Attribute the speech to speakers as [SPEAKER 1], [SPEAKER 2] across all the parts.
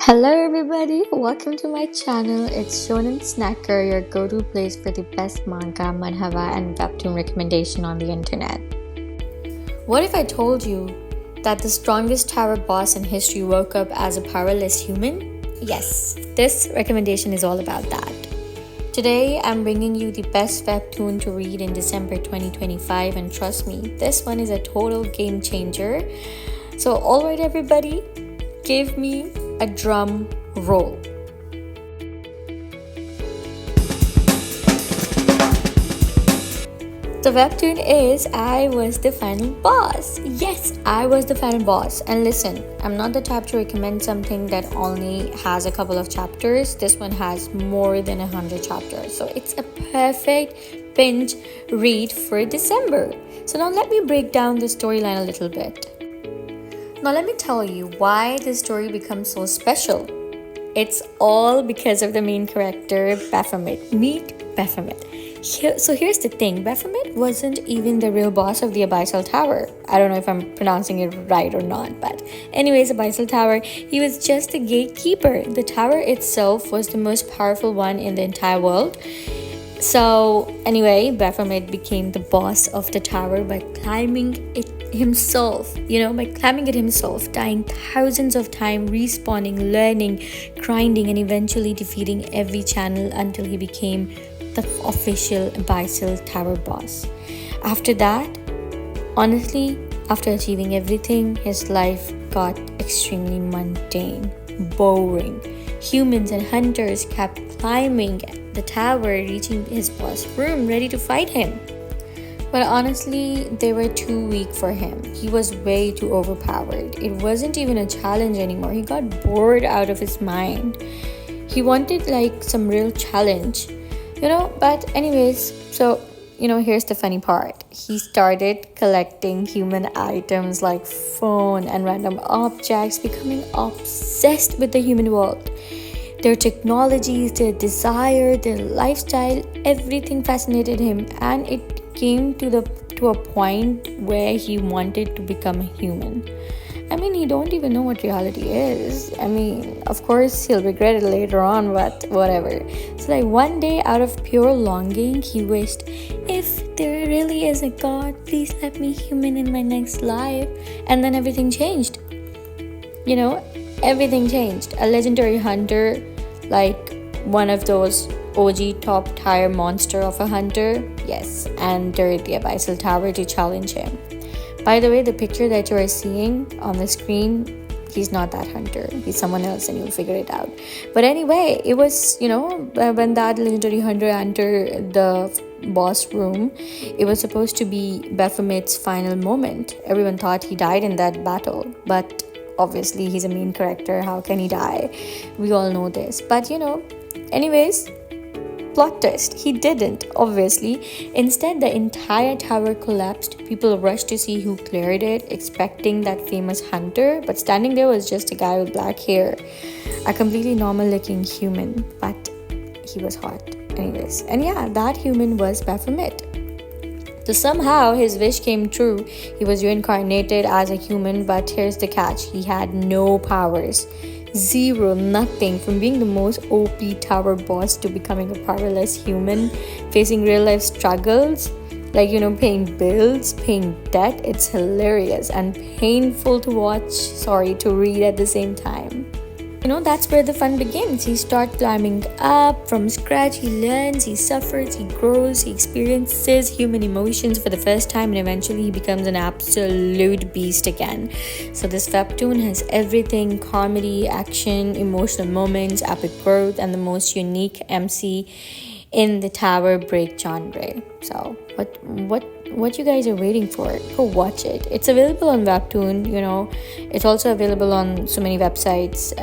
[SPEAKER 1] Hello everybody, welcome to my channel. It's Shonen Snacker, your go-to place for the best manga, manhwa and webtoon recommendation on the internet. What if I told you that the strongest tower boss in history woke up as a powerless human? Yes, this recommendation is all about that. Today, I'm bringing you the best webtoon to read in December 2025, and trust me, this one is a total game changer. So, alright, everybody, give me a drum roll. The webtoon is I Was the Final Boss. Yes, I was the final boss. And listen, I'm not the type to recommend something that only has a couple of chapters. This one has more than 100 chapters. So it's a perfect binge read for December. So now let me break down the storyline a little bit. Now let me tell you why this story becomes so special. It's all because of the main character, Baphomet. Meet Baphomet. So here's the thing, Baphomet wasn't even the real boss of the Abyssal Tower. I don't know if I'm pronouncing it right or not, but anyways, Abyssal Tower, he was just a gatekeeper. The tower itself was the most powerful one in the entire world. So anyway, Baphomet became the boss of the tower by climbing it himself, dying thousands of times, respawning, learning, grinding, and eventually defeating every channel until he became the official Abyssal Tower boss. After that, honestly, after achieving everything, his life got extremely mundane, boring. Humans and hunters kept climbing the tower, reaching his boss room, ready to fight him. But honestly, they were too weak for him. He was way too overpowered. It wasn't even a challenge anymore. He got bored out of his mind. He wanted like some real challenge, but anyways, so here's the funny part. He started collecting human items like phone and random objects, becoming obsessed with the human world. Their technologies, their desire, their lifestyle, everything fascinated him, and it came to a point where he wanted to become a human. I mean, he don't even know what reality is. I mean, of course, he'll regret it later on, but whatever. So, like, one day, out of pure longing, he wished, if there really is a God, please let me human in my next life. And then everything changed. Everything changed. A legendary hunter, like one of those OG top tier monster of a hunter, yes, entered the Abyssal Tower to challenge him. By the way, the picture that you are seeing on the screen, he's not that hunter. He's someone else and you'll figure it out. But anyway, it was, when that legendary hunter entered the boss room, it was supposed to be Baphomet's final moment. Everyone thought he died in that battle. But obviously, he's a main character. How can he die? We all know this. But, anyways, plot twist, he didn't, obviously. Instead, the entire tower collapsed. People rushed to see who cleared it, expecting that famous hunter, but standing there was just a guy with black hair, a completely normal looking human, but he was hot anyways. And yeah, that human was Baphomet. So somehow his wish came true. He was reincarnated as a human, but here's the catch, he had no powers. Zero, nothing. From being the most OP tower boss to becoming a powerless human, facing real life struggles, like paying bills, paying debt. It's hilarious and painful to to read at the same time. That's where the fun begins. He starts climbing up from scratch. He learns, he suffers, he grows, he experiences human emotions for the first time, and eventually he becomes an absolute beast again. So this webtoon has everything: comedy, action, emotional moments, epic growth, and the most unique MC in the tower break genre. So what you guys are waiting for? Go watch it. It's available on Webtoon. It's also available on so many websites.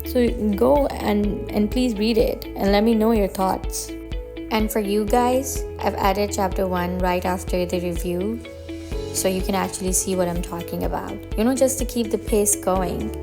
[SPEAKER 1] So go and please read it and let me know your thoughts. And for you guys, I've added chapter 1 right after the review, so you can actually see what I'm talking about. Just to keep the pace going.